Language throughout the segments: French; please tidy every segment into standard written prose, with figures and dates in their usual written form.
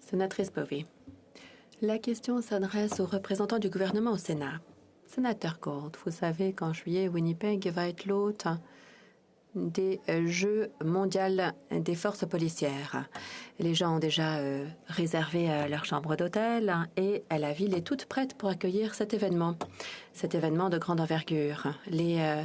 Sénatrice Bovey. La question s'adresse aux représentants du gouvernement au Sénat. Sénateur Gould, vous savez qu'en juillet, Winnipeg va être l'hôte des Jeux mondiaux des forces policières. Les gens ont déjà réservé leur chambre d'hôtel et la ville est toute prête pour accueillir cet événement de grande envergure. Les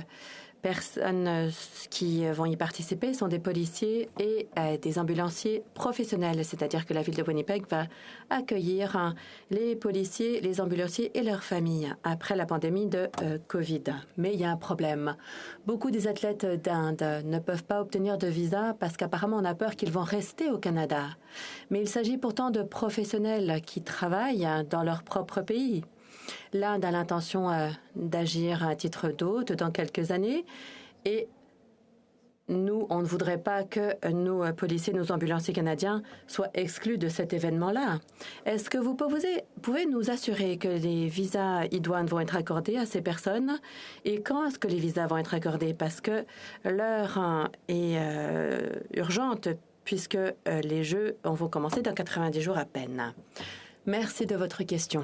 personnes qui vont y participer sont des policiers et des ambulanciers professionnels, c'est-à-dire que la ville de Winnipeg va accueillir les policiers, les ambulanciers et leurs familles après la pandémie de Covid. Mais il y a un problème. Beaucoup des athlètes d'Inde ne peuvent pas obtenir de visa parce qu'apparemment on a peur qu'ils vont rester au Canada. Mais il s'agit pourtant de professionnels qui travaillent dans leur propre pays. L'Inde a l'intention d'agir à titre d'hôte dans quelques années et nous, on ne voudrait pas que nos policiers, nos ambulanciers canadiens soient exclus de cet événement-là. Est-ce que vous pouvez nous assurer que les visas idoines vont être accordés à ces personnes et quand est-ce que les visas vont être accordés? Parce que l'heure est urgente puisque les Jeux vont commencer dans 90 jours à peine. Merci de votre question.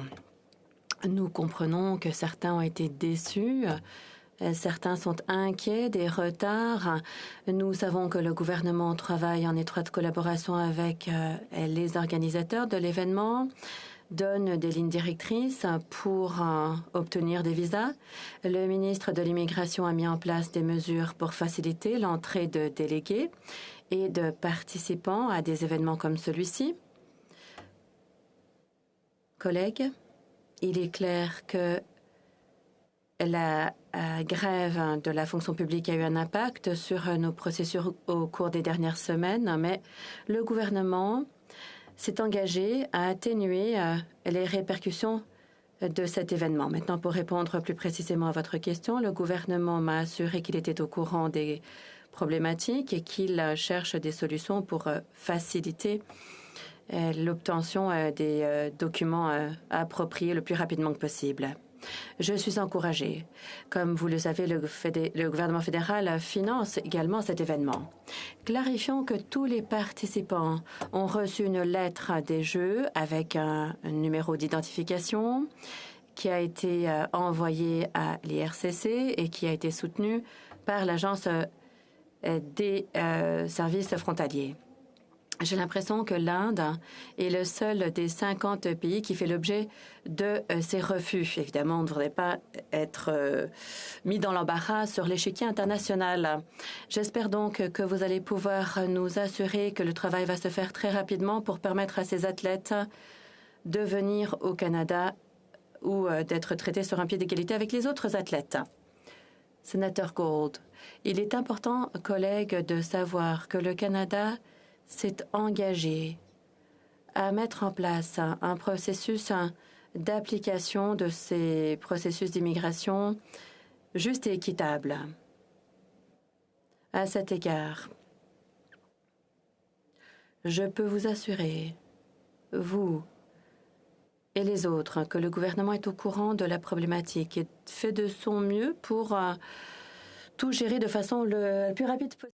Nous comprenons que certains ont été déçus, certains sont inquiets des retards. Nous savons que le gouvernement travaille en étroite collaboration avec les organisateurs de l'événement, donne des lignes directrices pour obtenir des visas. Le ministre de l'Immigration a mis en place des mesures pour faciliter l'entrée de délégués et de participants à des événements comme celui-ci. Collègues, il est clair que la grève de la fonction publique a eu un impact sur nos processus au cours des dernières semaines, mais le gouvernement s'est engagé à atténuer les répercussions de cet événement. Maintenant, pour répondre plus précisément à votre question, le gouvernement m'a assuré qu'il était au courant des problématiques et qu'il cherche des solutions pour faciliter l'obtention des documents appropriés le plus rapidement que possible. Je suis encouragée. Comme vous le savez, le gouvernement fédéral finance également cet événement. Clarifions que tous les participants ont reçu une lettre des Jeux avec un numéro d'identification qui a été envoyé à l'IRCC et qui a été soutenu par l'Agence des services frontaliers. J'ai l'impression que l'Inde est le seul des 50 pays qui fait l'objet de ces refus. Évidemment, on ne devrait pas être mis dans l'embarras sur l'échiquier international. J'espère donc que vous allez pouvoir nous assurer que le travail va se faire très rapidement pour permettre à ces athlètes de venir au Canada ou d'être traités sur un pied d'égalité avec les autres athlètes. Sénateur Gould, il est important, collègues, de savoir que le Canada s'est engagé à mettre en place un processus d'application de ces processus d'immigration juste et équitable. À cet égard, je peux vous assurer, vous et les autres, que le gouvernement est au courant de la problématique et fait de son mieux pour tout gérer de façon le plus rapide possible.